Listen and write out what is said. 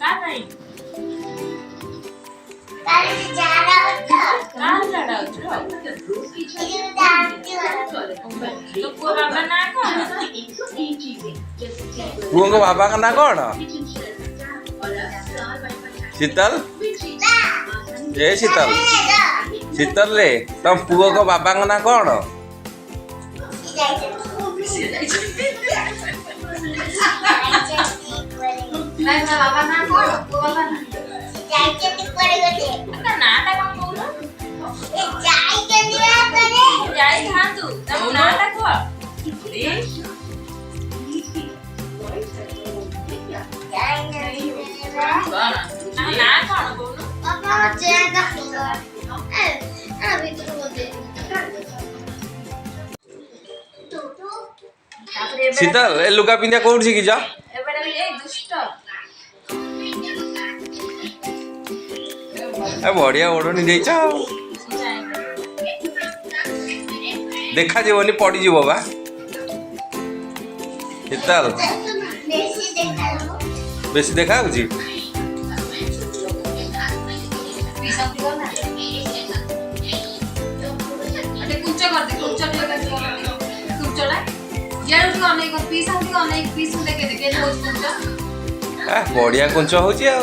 का नाही पुओ को बाबा का ना कौन शीतल ए शीतल शीतल रे तुम पुओ को बाबा का ना कौन बाबा ना कौन बाबा ना नाटा कौन बोलो जाई खातु तम नाटा को ना कौन बोलो पापा जाएगा अभी तो बोलते शीतल ए लुगा पिंधा कोड सी की जा एबेरे ए दुष्ट ए बढ़िया ओढ़नी देछ देखा जीवनी पड़ी जीव बा शीतल बेसी देखा होची कुंच कर दे कुंच कुंचला यार तू अनेक पीस हम अनेक पीस देखे देखे रोज कुंच बढ़िया कुंच होची आ